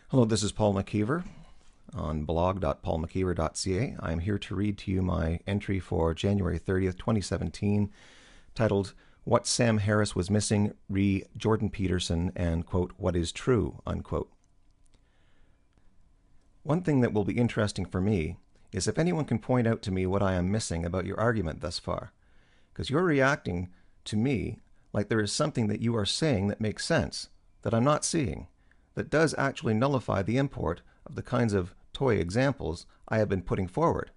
Hello, this is Paul McKeever on blog.paulmckeever.ca. I am here to read to you my entry for January 30th, 2017, titled What Sam Harris Was Missing, re Jordan Peterson, and, quote, What is True, unquote. One thing that will be interesting for me is if anyone can point out to me what I am missing about your argument thus far, because you're reacting to me like there is something that you are saying that makes sense, that I'm not seeing, that does actually nullify the import of the kinds of toy examples I have been putting forward,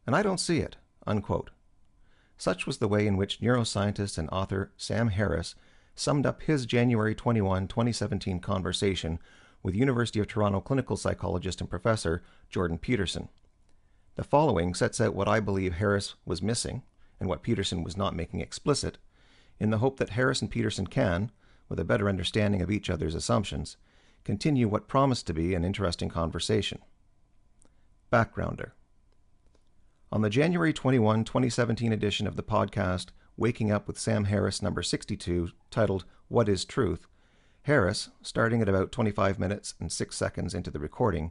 and I don't see it, unquote. Such was the way in which neuroscientist and author Sam Harris summed up his January 21, 2017 conversation with University of Toronto clinical psychologist and professor Jordan Peterson. The following sets out what I believe Harris was missing and what Peterson was not making explicit, in the hope that Harris and Peterson can, with a better understanding of each other's assumptions, continue what promised to be an interesting conversation. Backgrounder. On the January 21, 2017 edition of the podcast Waking Up with Sam Harris number 62, titled What is Truth, Harris, starting at about 25 minutes and 6 seconds into the recording,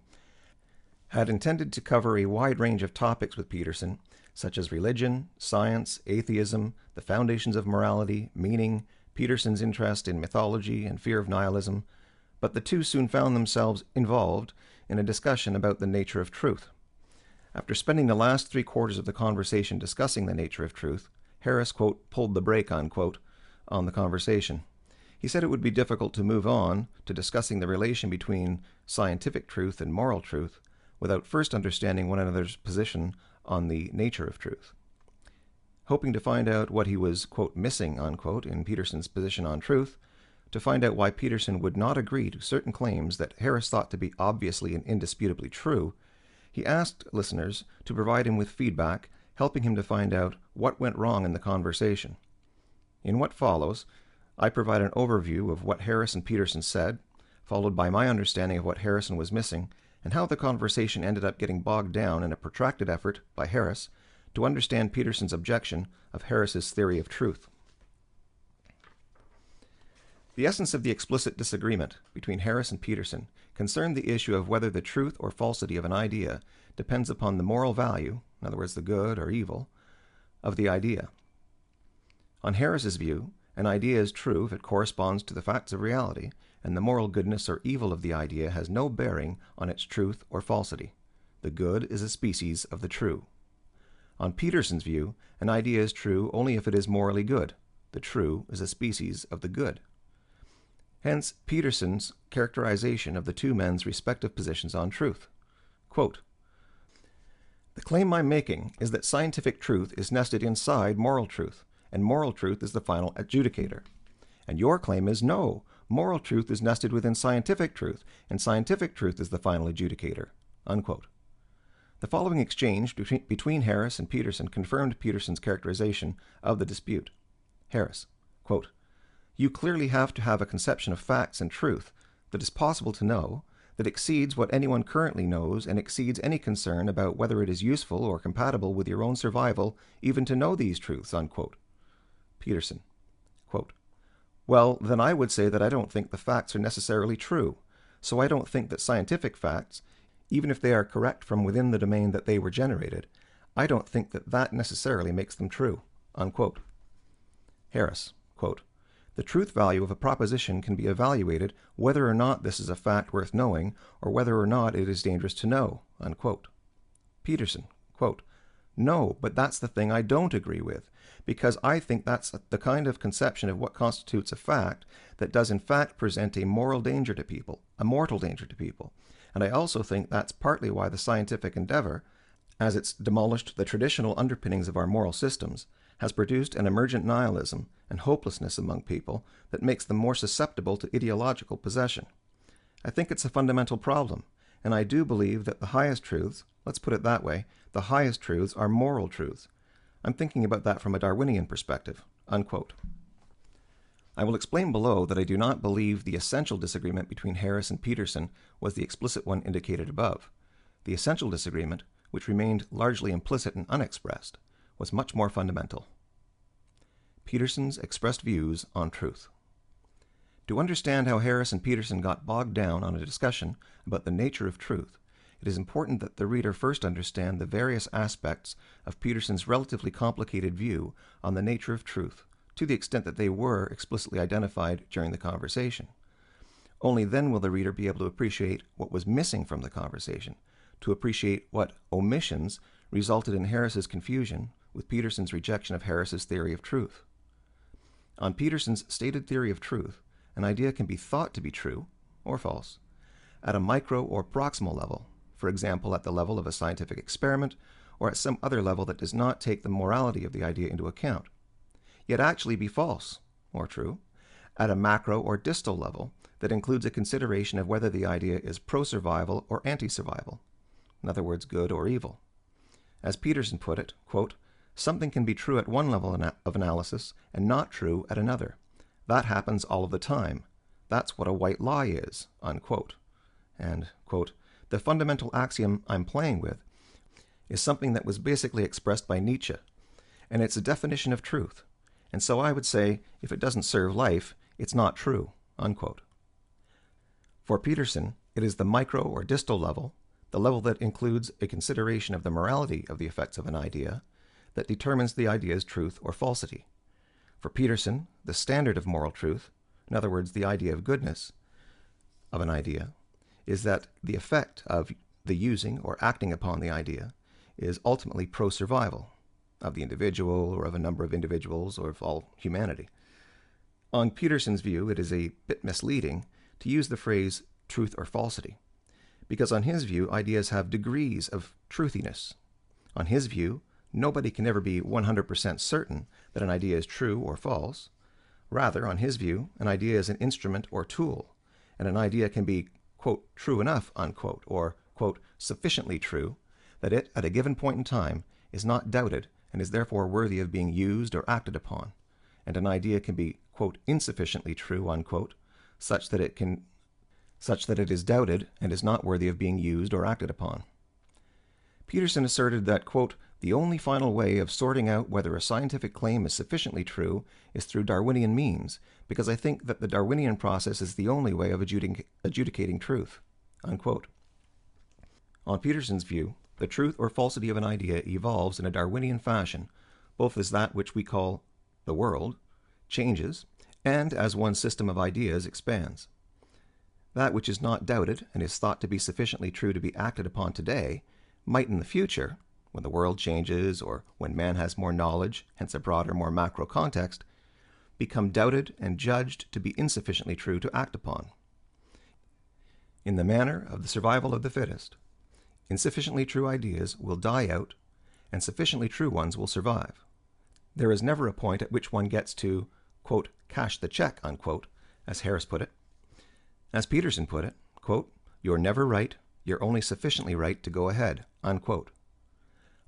had intended to cover a wide range of topics with Peterson, such as religion, science, atheism, the foundations of morality, meaning, Peterson's interest in mythology and fear of nihilism, but the two soon found themselves involved in a discussion about the nature of truth. After spending the last 3/4 of the conversation discussing the nature of truth, Harris, quote, pulled the brake, unquote, on the conversation. He said it would be difficult to move on to discussing the relation between scientific truth and moral truth without first understanding one another's position on the nature of truth. Hoping to find out what he was, quote, missing, unquote, in Peterson's position on truth, to find out why Peterson would not agree to certain claims that Harris thought to be obviously and indisputably true, he asked listeners to provide him with feedback, helping him to find out what went wrong in the conversation. In what follows, I provide an overview of what Harris and Peterson said, followed by my understanding of what Harrison was missing, and how the conversation ended up getting bogged down in a protracted effort by Harris to understand Peterson's objection of Harris's theory of truth. The essence of the explicit disagreement between Harris and Peterson concerned the issue of whether the truth or falsity of an idea depends upon the moral value, in other words, the good or evil, of the idea. On Harris's view, an idea is true if it corresponds to the facts of reality, and the moral goodness or evil of the idea has no bearing on its truth or falsity. The good is a species of the true. On Peterson's view, an idea is true only if it is morally good. The true is a species of the good. Hence, Peterson's characterization of the two men's respective positions on truth. Quote, the claim I'm making is that scientific truth is nested inside moral truth, and moral truth is the final adjudicator. And your claim is no, moral truth is nested within scientific truth, and scientific truth is the final adjudicator. Unquote. The following exchange between Harris and Peterson confirmed Peterson's characterization of the dispute. Harris, quote, you clearly have to have a conception of facts and truth that is possible to know, that exceeds what anyone currently knows and exceeds any concern about whether it is useful or compatible with your own survival even to know these truths, unquote. Peterson, quote, well, then I would say that I don't think the facts are necessarily true, so I don't think that scientific facts, even if they are correct from within the domain that they were generated, I don't think that that necessarily makes them true, unquote. Harris, quote, the truth value of a proposition can be evaluated whether or not this is a fact worth knowing or whether or not it is dangerous to know, unquote. Peterson, quote, no, but that's the thing I don't agree with, because I think that's the kind of conception of what constitutes a fact that does in fact present a moral danger to people, a mortal danger to people. And I also think that's partly why the scientific endeavor, as it's demolished the traditional underpinnings of our moral systems, has produced an emergent nihilism and hopelessness among people that makes them more susceptible to ideological possession. I think it's a fundamental problem, and I do believe that the highest truths, let's put it that way, the highest truths are moral truths. I'm thinking about that from a Darwinian perspective, unquote. I will explain below that I do not believe the essential disagreement between Harris and Peterson was the explicit one indicated above. The essential disagreement, which remained largely implicit and unexpressed, was much more fundamental. Peterson's expressed views on truth. To understand how Harris and Peterson got bogged down on a discussion about the nature of truth, it is important that the reader first understand the various aspects of Peterson's relatively complicated view on the nature of truth, to the extent that they were explicitly identified during the conversation. Only then will the reader be able to appreciate what was missing from the conversation, to appreciate what omissions resulted in Harris's confusion with Peterson's rejection of Harris's theory of truth. On Peterson's stated theory of truth, an idea can be thought to be true or false at a micro or proximal level, for example at the level of a scientific experiment or at some other level that does not take the morality of the idea into account, yet actually be false or true at a macro or distal level that includes a consideration of whether the idea is pro-survival or anti-survival, in other words, good or evil. As Peterson put it, quote, "Something can be true at one level of analysis and not true at another. That happens all of the time. That's what a white lie is," unquote. And, quote, "The fundamental axiom I'm playing with is something that was basically expressed by Nietzsche, and it's a definition of truth. And so I would say, if it doesn't serve life, it's not true," unquote. For Peterson, it is the micro or distal level, the level that includes a consideration of the morality of the effects of an idea, that determines the idea's truth or falsity. For Peterson, the standard of moral truth, in other words, the idea of goodness of an idea, is that the effect of the using or acting upon the idea is ultimately pro-survival of the individual or of a number of individuals or of all humanity. On Peterson's view, it is a bit misleading to use the phrase truth or falsity, because on his view, ideas have degrees of truthiness. On his view, nobody can ever be 100% certain that an idea is true or false. Rather, on his view, an idea is an instrument or tool, and an idea can be, quote, true enough, unquote, or, quote, sufficiently true, that it, at a given point in time, is not doubted and is therefore worthy of being used or acted upon. And an idea can be, quote, insufficiently true, unquote, such that it is doubted and is not worthy of being used or acted upon. Peterson asserted that, quote, "The only final way of sorting out whether a scientific claim is sufficiently true is through Darwinian means, because I think that the Darwinian process is the only way of adjudicating truth," unquote. On Peterson's view, the truth or falsity of an idea evolves in a Darwinian fashion, both as that which we call the world changes and as one system of ideas expands. That which is not doubted and is thought to be sufficiently true to be acted upon today might in the future, when the world changes or when man has more knowledge, hence a broader, more macro context, become doubted and judged to be insufficiently true to act upon. In the manner of the survival of the fittest, insufficiently true ideas will die out and sufficiently true ones will survive. There is never a point at which one gets to, quote, cash the check, unquote, as Harris put it. As Peterson put it, quote, "You're never right, you're only sufficiently right to go ahead," unquote.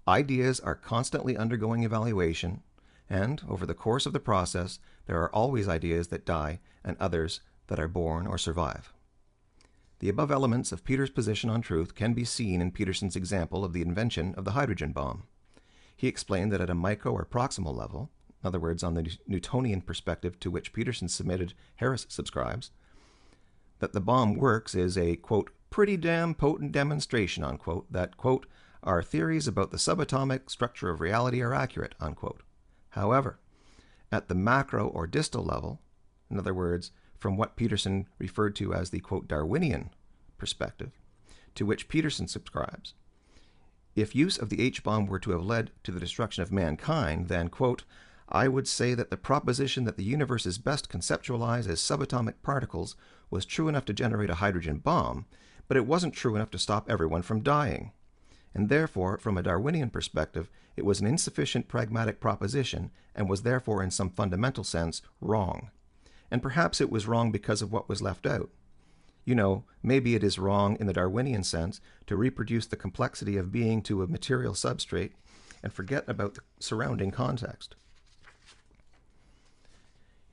Ideas are constantly undergoing evaluation, and over the course of the process, there are always ideas that die and others that are born or survive. The above elements of Peter's position on truth can be seen in Peterson's example of the invention of the hydrogen bomb. He explained that at a micro or proximal level, in other words, on the Newtonian perspective to which Peterson submitted Harris subscribes, that the bomb works is a, quote, "pretty damn potent demonstration," unquote, that, quote, "our theories about the subatomic structure of reality are accurate," unquote. However, at the macro or distal level, in other words, from what Peterson referred to as the, quote, Darwinian perspective, to which Peterson subscribes, if use of the H-bomb were to have led to the destruction of mankind, then, quote, "I would say that the proposition that the universe is best conceptualized as subatomic particles was true enough to generate a hydrogen bomb, but it wasn't true enough to stop everyone from dying. And therefore, from a Darwinian perspective, it was an insufficient pragmatic proposition and was therefore in some fundamental sense wrong. And perhaps it was wrong because of what was left out. You know, maybe it is wrong in the Darwinian sense to reproduce the complexity of being to a material substrate and forget about the surrounding context."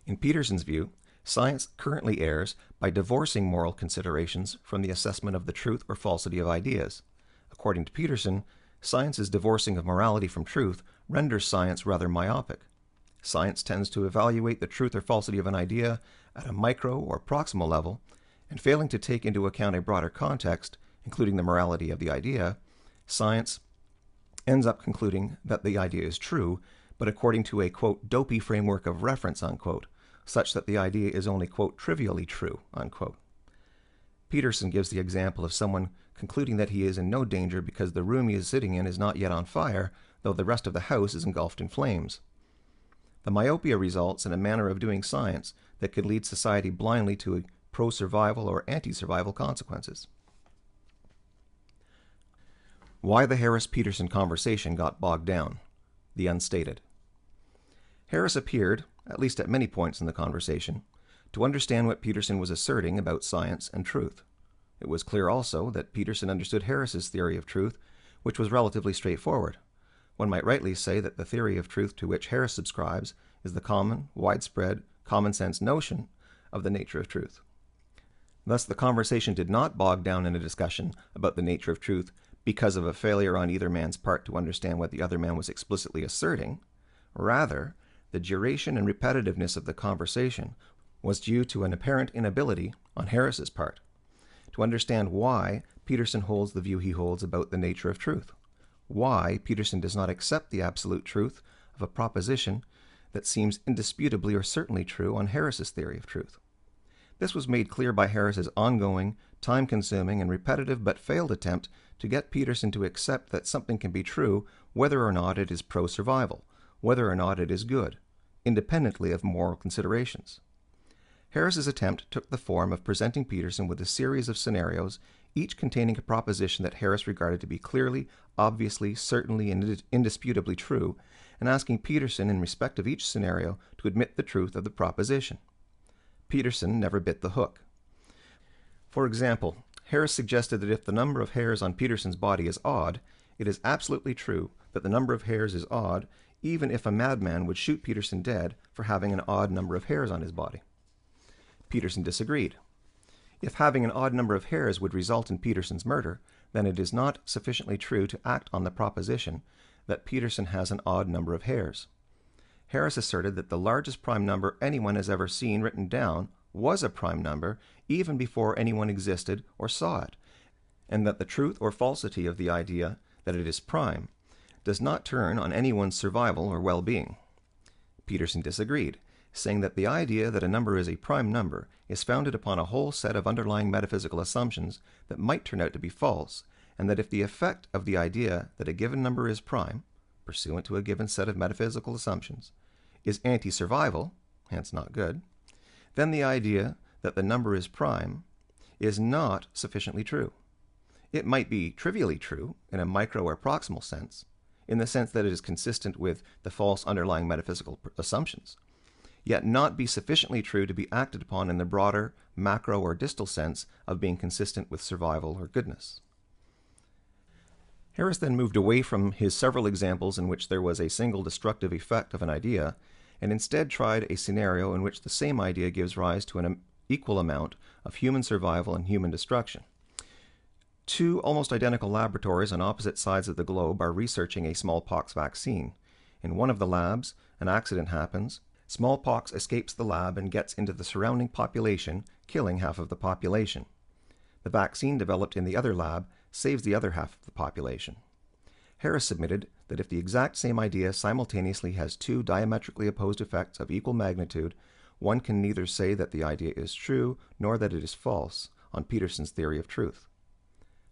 In Peterson's view, science currently errs by divorcing moral considerations from the assessment of the truth or falsity of ideas. According to Peterson, science's divorcing of morality from truth renders science rather myopic. Science tends to evaluate the truth or falsity of an idea at a micro or proximal level, and failing to take into account a broader context, including the morality of the idea, science ends up concluding that the idea is true, but according to a, quote, dopey framework of reference, unquote, such that the idea is only, quote, trivially true, unquote. Peterson gives the example of someone concluding that he is in no danger because the room he is sitting in is not yet on fire, though the rest of the house is engulfed in flames. The myopia results in a manner of doing science that could lead society blindly to pro-survival or anti-survival consequences. Why the Harris-Peterson conversation got bogged down. The unstated. Harris appeared, at least at many points in the conversation, to understand what Peterson was asserting about science and truth. It was clear also that Peterson understood Harris's theory of truth, which was relatively straightforward. One might rightly say that the theory of truth to which Harris subscribes is the common, widespread, common-sense notion of the nature of truth. Thus, the conversation did not bog down in a discussion about the nature of truth because of a failure on either man's part to understand what the other man was explicitly asserting. Rather, the duration and repetitiveness of the conversation was due to an apparent inability on Harris's part to understand why Peterson holds the view he holds about the nature of truth, why Peterson does not accept the absolute truth of a proposition that seems indisputably or certainly true on Harris's theory of truth. This was made clear by Harris's ongoing, time-consuming, and repetitive but failed attempt to get Peterson to accept that something can be true whether or not it is pro-survival, whether or not it is good, independently of moral considerations. Harris's attempt took the form of presenting Peterson with a series of scenarios, each containing a proposition that Harris regarded to be clearly, obviously, certainly, and indisputably true, and asking Peterson in respect of each scenario to admit the truth of the proposition. Peterson never bit the hook. For example, Harris suggested that if the number of hairs on Peterson's body is odd, it is absolutely true that the number of hairs is odd, even if a madman would shoot Peterson dead for having an odd number of hairs on his body. Peterson disagreed. If having an odd number of hairs would result in Peterson's murder, then it is not sufficiently true to act on the proposition that Peterson has an odd number of hairs. Harris asserted that the largest prime number anyone has ever seen written down was a prime number even before anyone existed or saw it, and that the truth or falsity of the idea that it is prime does not turn on anyone's survival or well-being. Peterson disagreed, saying that the idea that a number is a prime number is founded upon a whole set of underlying metaphysical assumptions that might turn out to be false, and that if the effect of the idea that a given number is prime, pursuant to a given set of metaphysical assumptions, is anti-survival, hence not good, then the idea that the number is prime is not sufficiently true. It might be trivially true in a micro or proximal sense, in the sense that it is consistent with the false underlying metaphysical assumptions, yet not be sufficiently true to be acted upon in the broader, macro or distal sense of being consistent with survival or goodness. Harris then moved away from his several examples in which there was a single destructive effect of an idea, and instead tried a scenario in which the same idea gives rise to an equal amount of human survival and human destruction. Two almost identical laboratories on opposite sides of the globe are researching a smallpox vaccine. In one of the labs, an accident happens. Smallpox escapes the lab and gets into the surrounding population, killing half of the population. The vaccine developed in the other lab saves the other half of the population. Harris submitted that if the exact same idea simultaneously has two diametrically opposed effects of equal magnitude, one can neither say that the idea is true nor that it is false on Peterson's theory of truth.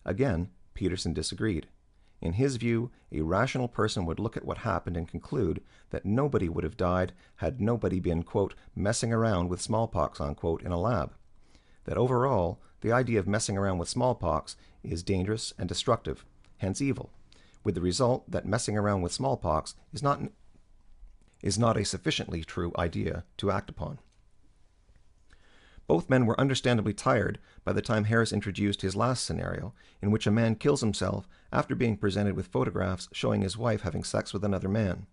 Again, Peterson disagreed. In his view, a rational person would look at what happened and conclude that nobody would have died had nobody been, quote, messing around with smallpox, unquote, in a lab. That overall, the idea of messing around with smallpox is dangerous and destructive, hence evil, with the result that messing around with smallpox is not a sufficiently true idea to act upon. Both men were understandably tired by the time Harris introduced his last scenario, in which a man kills himself after being presented with photographs showing his wife having sex with another man.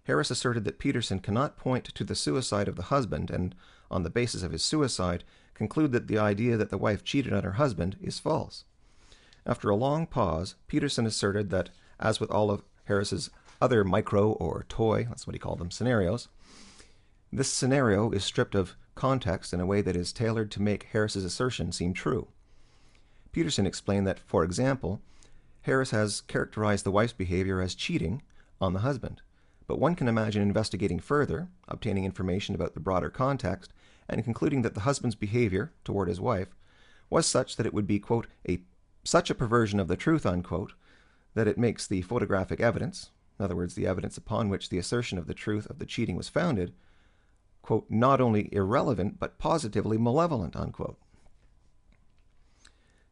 Harris asserted that Peterson cannot point to the suicide of the husband and, on the basis of his suicide, conclude that the idea that the wife cheated on her husband is false. After a long pause, Peterson asserted that, as with all of Harris's other micro or toy, that's what he called them, scenarios, this scenario is stripped of context in a way that is tailored to make Harris's assertion seem true. Peterson explained that, for example, Harris has characterized the wife's behavior as cheating on the husband, but one can imagine investigating further, obtaining information about the broader context, and concluding that the husband's behavior toward his wife was such that it would be, quote, such a perversion of the truth, unquote, that it makes the photographic evidence, in other words, the evidence upon which the assertion of the truth of the cheating was founded, quote, not only irrelevant, but positively malevolent, unquote.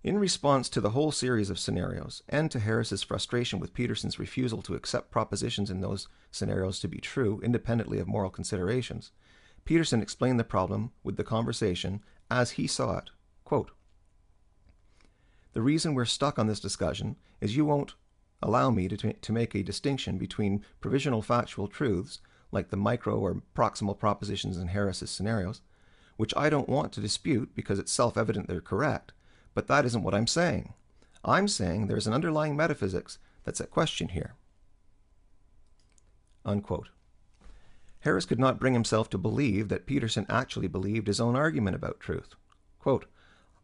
In response to the whole series of scenarios, and to Harris's frustration with Peterson's refusal to accept propositions in those scenarios to be true, independently of moral considerations, Peterson explained the problem with the conversation as he saw it. Quote, the reason we're stuck on this discussion is you won't allow me to make a distinction between provisional factual truths, like the micro or proximal propositions in Harris's scenarios, which I don't want to dispute because it's self-evident they're correct, but that isn't what I'm saying. I'm saying there's an underlying metaphysics that's at question here. Unquote. Harris could not bring himself to believe that Peterson actually believed his own argument about truth. Quote,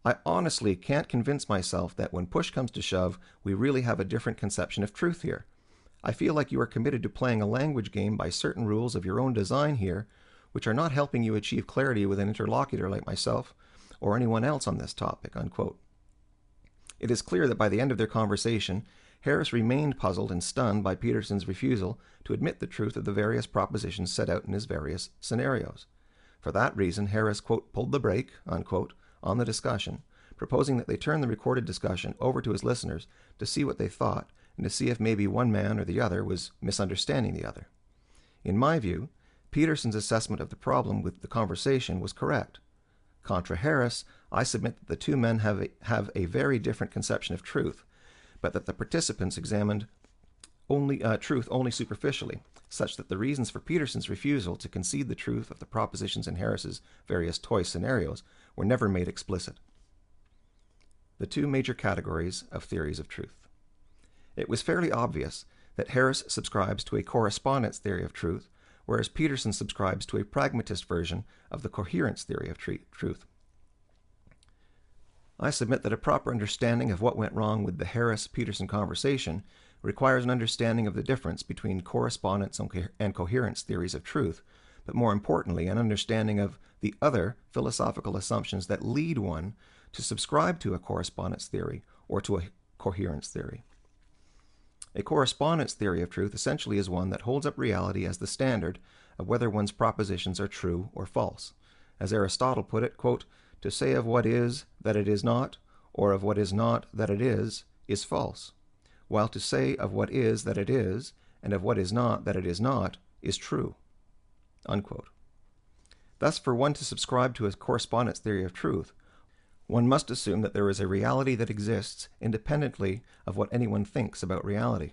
I honestly can't convince myself that when push comes to shove, we really have a different conception of truth here. I feel like you are committed to playing a language game by certain rules of your own design here, which are not helping you achieve clarity with an interlocutor like myself or anyone else on this topic, unquote. It is clear that by the end of their conversation, Harris remained puzzled and stunned by Peterson's refusal to admit the truth of the various propositions set out in his various scenarios. For that reason, Harris, quote, pulled the brake, unquote, on the discussion, proposing that they turn the recorded discussion over to his listeners to see what they thought and to see if maybe one man or the other was misunderstanding the other. In my view, Peterson's assessment of the problem with the conversation was correct. Contra Harris, I submit that the two men have a very different conception of truth, but that the participants examined truth only superficially, such that the reasons for Peterson's refusal to concede the truth of the propositions in Harris's various toy scenarios were never made explicit. The two major categories of theories of truth. It was fairly obvious that Harris subscribes to a correspondence theory of truth, whereas Peterson subscribes to a pragmatist version of the coherence theory of truth. I submit that a proper understanding of what went wrong with the Harris-Peterson conversation requires an understanding of the difference between correspondence and coherence theories of truth, but more importantly, an understanding of the other philosophical assumptions that lead one to subscribe to a correspondence theory or to a coherence theory. A correspondence theory of truth essentially is one that holds up reality as the standard of whether one's propositions are true or false. As Aristotle put it, quote, to say of what is that it is not, or of what is not that it is false, while to say of what is that it is, and of what is not that it is true. Unquote. Thus, for one to subscribe to a correspondence theory of truth, one must assume that there is a reality that exists independently of what anyone thinks about reality.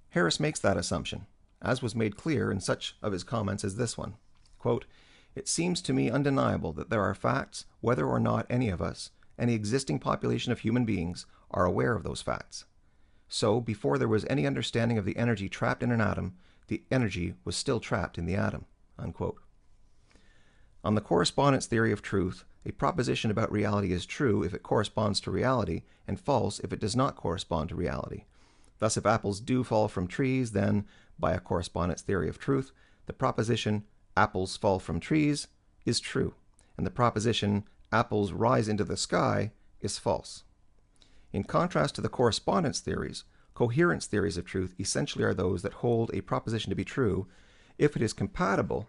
Harris makes that assumption, as was made clear in such of his comments as this one. Quote, it seems to me undeniable that there are facts, whether or not any of us, any existing population of human beings, are aware of those facts. So, before there was any understanding of the energy trapped in an atom, the energy was still trapped in the atom. Unquote. On the correspondence theory of truth, a proposition about reality is true if it corresponds to reality, and false if it does not correspond to reality. Thus, if apples do fall from trees, then, by a correspondence theory of truth, the proposition apples fall from trees is true, and the proposition apples rise into the sky is false. In contrast to the correspondence theories, coherence theories of truth essentially are those that hold a proposition to be true if it is compatible,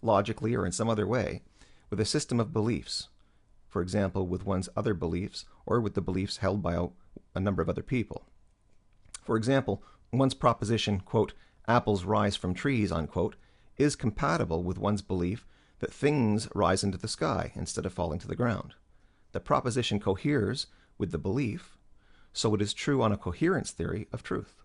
logically or in some other way, with a system of beliefs, for example, with one's other beliefs or with the beliefs held by a number of other people. For example, one's proposition, quote, apples rise from trees, unquote, is compatible with one's belief that things rise into the sky instead of falling to the ground. The proposition coheres with the belief, so it is true on a coherence theory of truth.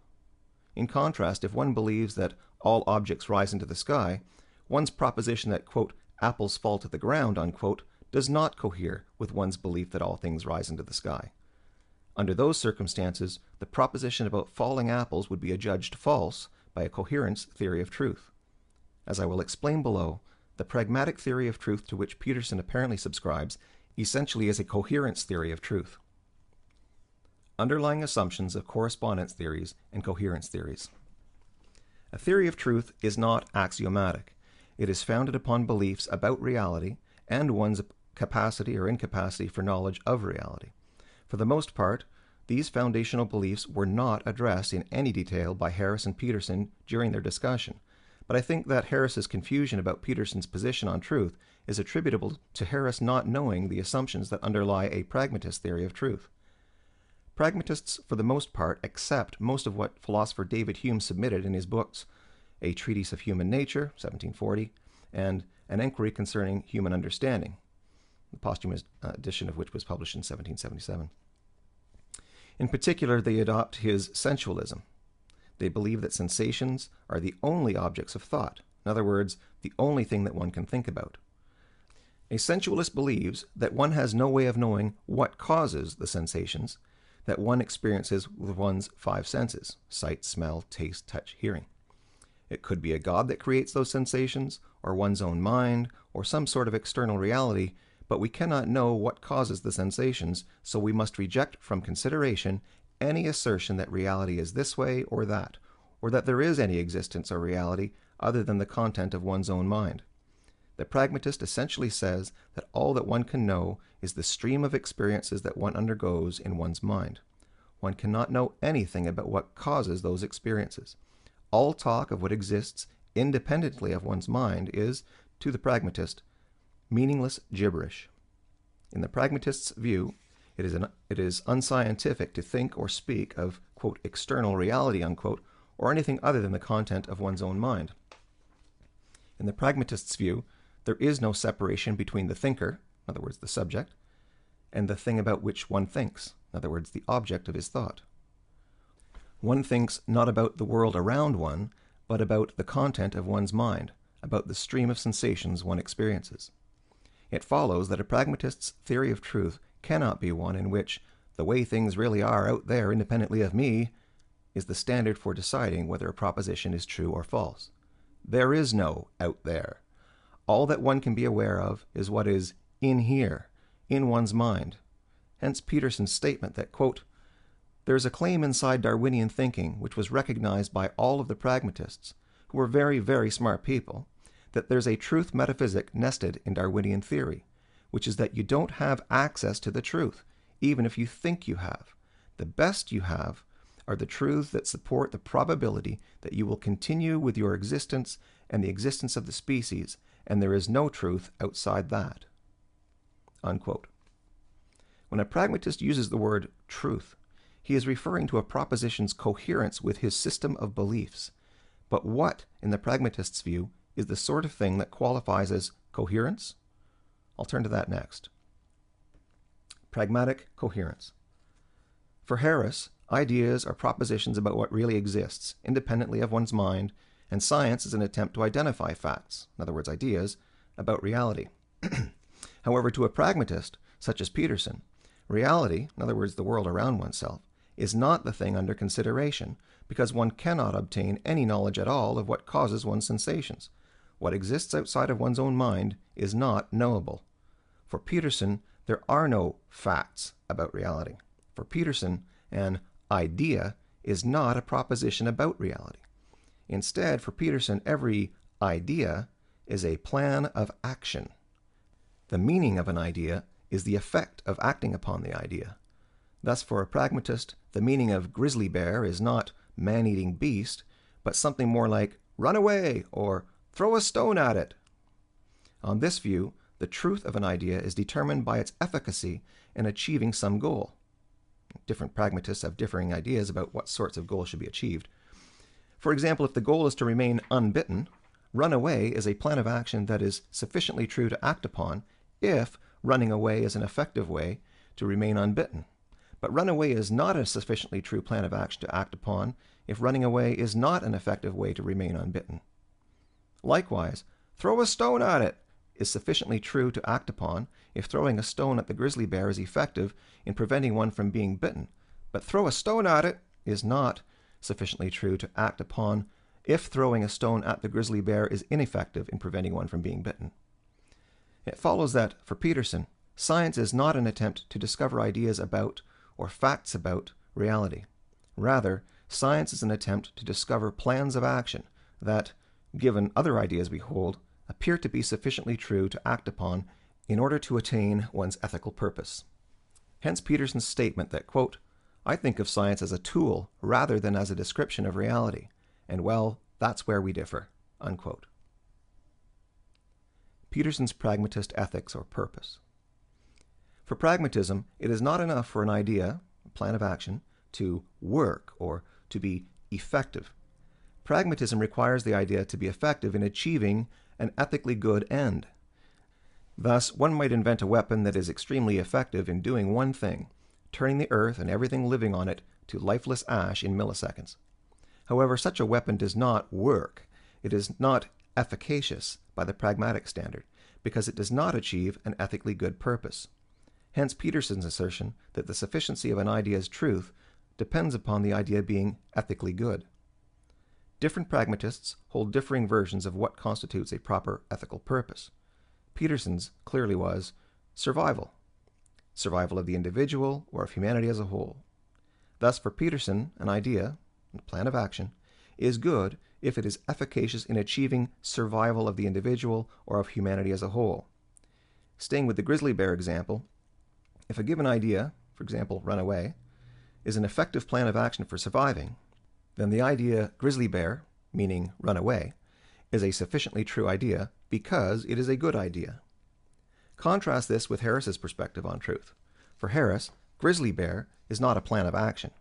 In contrast, if one believes that all objects rise into the sky, one's proposition that, quote, apples fall to the ground, unquote, does not cohere with one's belief that all things rise into the sky. Under those circumstances, the proposition about falling apples would be adjudged false by a coherence theory of truth. As I will explain below, The pragmatic theory of truth to which Peterson apparently subscribes essentially is a coherence theory of truth. Underlying assumptions of correspondence theories and coherence theories. A theory of truth is not axiomatic. It is founded upon beliefs about reality and one's capacity or incapacity for knowledge of reality. For the most part, these foundational beliefs were not addressed in any detail by Harris and Peterson during their discussion, but I think that Harris's confusion about Peterson's position on truth is attributable to Harris not knowing the assumptions that underlie a pragmatist theory of truth. Pragmatists, for the most part, accept most of what philosopher David Hume submitted in his books, A Treatise of Human Nature, 1740, and An Enquiry Concerning Human Understanding, the posthumous edition of which was published in 1777. In particular, they adopt his sensualism. They believe that sensations are the only objects of thought, in other words, the only thing that one can think about. A sensualist believes that one has no way of knowing what causes the sensations that one experiences with one's five senses: sight, smell, taste, touch, hearing. It could be a god that creates those sensations, or one's own mind, or some sort of external reality, but we cannot know what causes the sensations, so we must reject from consideration any assertion that reality is this way or that there is any existence or reality other than the content of one's own mind. The pragmatist essentially says that all that one can know is the stream of experiences that one undergoes in one's mind. One cannot know anything about what causes those experiences. All talk of what exists independently of one's mind is, to the pragmatist, meaningless gibberish. In the pragmatist's view, it is unscientific to think or speak of, quote, external reality, unquote, or anything other than the content of one's own mind. In the pragmatist's view, there is no separation between the thinker, in other words, the subject, and the thing about which one thinks, in other words, the object of his thought. One thinks not about the world around one, but about the content of one's mind, about the stream of sensations one experiences. It follows that a pragmatist's theory of truth cannot be one in which the way things really are out there independently of me is the standard for deciding whether a proposition is true or false. There is no out there. All that one can be aware of is what is in here, in one's mind. Hence Peterson's statement that, quote, there is a claim inside Darwinian thinking which was recognized by all of the pragmatists, who were very, very smart people, that there's a truth metaphysic nested in Darwinian theory, which is that you don't have access to the truth, even if you think you have. The best you have are the truths that support the probability that you will continue with your existence and the existence of the species, and there is no truth outside that. Unquote. When a pragmatist uses the word truth, he is referring to a proposition's coherence with his system of beliefs. But what, in the pragmatist's view, is the sort of thing that qualifies as coherence? I'll turn to that next. Pragmatic coherence. For Harris, ideas are propositions about what really exists, independently of one's mind, and science is an attempt to identify facts, in other words, ideas, about reality. However, to a pragmatist, such as Peterson, reality, in other words, the world around oneself, is not the thing under consideration, because one cannot obtain any knowledge at all of what causes one's sensations. What exists outside of one's own mind is not knowable. For Peterson, there are no facts about reality. For Peterson, an idea is not a proposition about reality. Instead, for Peterson, every idea is a plan of action. The meaning of an idea is the effect of acting upon the idea. Thus, for a pragmatist, the meaning of grizzly bear is not man-eating beast, but something more like run away or throw a stone at it. On this view, the truth of an idea is determined by its efficacy in achieving some goal. Different pragmatists have differing ideas about what sorts of goals should be achieved. For example, if the goal is to remain unbitten, run away is a plan of action that is sufficiently true to act upon if running away is an effective way to remain unbitten. But run away is not a sufficiently true plan of action to act upon if running away is not an effective way to remain unbitten. Likewise, throw a stone at it is sufficiently true to act upon if throwing a stone at the grizzly bear is effective in preventing one from being bitten. But throw a stone at it is not sufficiently true to act upon if throwing a stone at the grizzly bear is ineffective in preventing one from being bitten. It follows that, for Peterson, science is not an attempt to discover ideas about or facts about reality. Rather, science is an attempt to discover plans of action that, given other ideas we hold, appear to be sufficiently true to act upon in order to attain one's ethical purpose. Hence Peterson's statement that, quote, "I think of science as a tool rather than as a description of reality, and well, that's where we differ," unquote. Peterson's pragmatist ethics or purpose. For pragmatism, it is not enough for an idea, a plan of action, to work or to be effective. Pragmatism requires the idea to be effective in achieving an ethically good end. Thus, one might invent a weapon that is extremely effective in doing one thing, turning the earth and everything living on it to lifeless ash in milliseconds. However, such a weapon does not work. It is not efficacious by the pragmatic standard, because it does not achieve an ethically good purpose. Hence Peterson's assertion that the sufficiency of an idea's truth depends upon the idea being ethically good. Different pragmatists hold differing versions of what constitutes a proper ethical purpose. Peterson's clearly was survival. Survival of the individual or of humanity as a whole. Thus, for Peterson, an idea, a plan of action, is good if it is efficacious in achieving survival of the individual or of humanity as a whole. Staying with the grizzly bear example, if a given idea, for example, run away, is an effective plan of action for surviving, then the idea grizzly bear, meaning run away, is a sufficiently true idea because it is a good idea. Contrast this with Harris's perspective on truth. For Harris, grizzly bear is not a plan of action.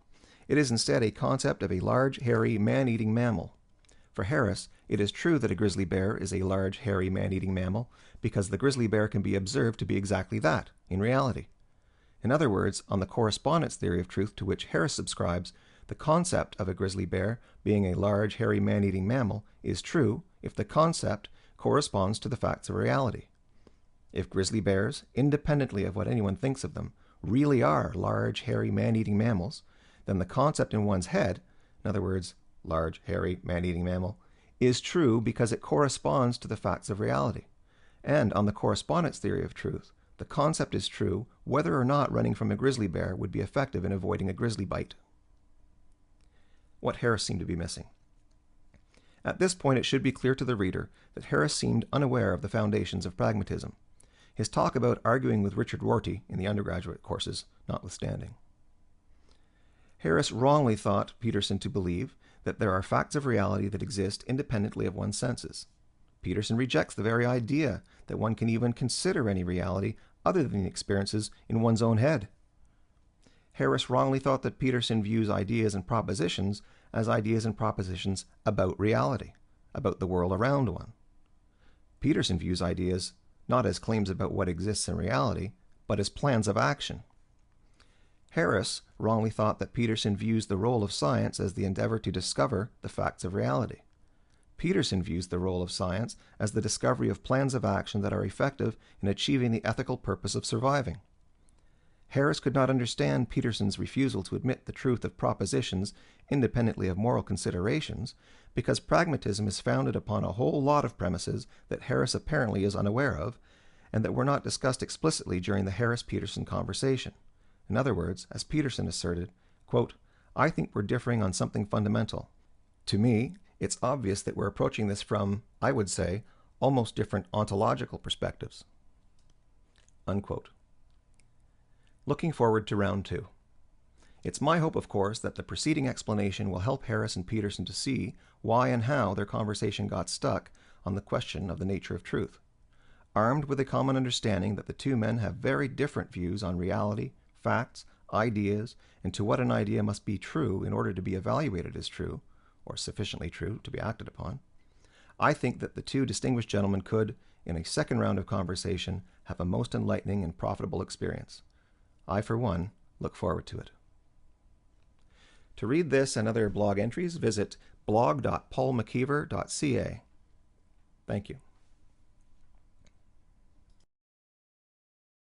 It is instead a concept of a large, hairy, man-eating mammal. For Harris, it is true that a grizzly bear is a large, hairy, man-eating mammal because the grizzly bear can be observed to be exactly that, in reality. In other words, on the correspondence theory of truth to which Harris subscribes, the concept of a grizzly bear being a large, hairy, man-eating mammal is true if the concept corresponds to the facts of reality. If grizzly bears, independently of what anyone thinks of them, really are large, hairy, man-eating mammals, then the concept in one's head, in other words, large, hairy, man-eating mammal, is true because it corresponds to the facts of reality. And on the correspondence theory of truth, the concept is true whether or not running from a grizzly bear would be effective in avoiding a grizzly bite. What Harris seemed to be missing. At this point, it should be clear to the reader that Harris seemed unaware of the foundations of pragmatism, his talk about arguing with Richard Rorty in the undergraduate courses notwithstanding. Harris wrongly thought Peterson to believe that there are facts of reality that exist independently of one's senses. Peterson rejects the very idea that one can even consider any reality other than the experiences in one's own head. Harris wrongly thought that Peterson views ideas and propositions as ideas and propositions about reality, about the world around one. Peterson views ideas not as claims about what exists in reality, but as plans of action. Harris wrongly thought that Peterson views the role of science as the endeavor to discover the facts of reality. Peterson views the role of science as the discovery of plans of action that are effective in achieving the ethical purpose of surviving. Harris could not understand Peterson's refusal to admit the truth of propositions independently of moral considerations because pragmatism is founded upon a whole lot of premises that Harris apparently is unaware of and that were not discussed explicitly during the Harris-Peterson conversation. In other words, as Peterson asserted, quote, "I think we're differing on something fundamental. To me, it's obvious that we're approaching this from, I would say, almost different ontological perspectives." Unquote. Looking forward to round 2. It's my hope, of course, that the preceding explanation will help Harris and Peterson to see why and how their conversation got stuck on the question of the nature of truth. Armed with a common understanding that the two men have very different views on reality, facts, ideas, and to what an idea must be true in order to be evaluated as true, or sufficiently true to be acted upon, I think that the two distinguished gentlemen could, in a second round of conversation, have a most enlightening and profitable experience. I, for one, look forward to it. To read this and other blog entries, visit blog.paulmckeever.ca. Thank you.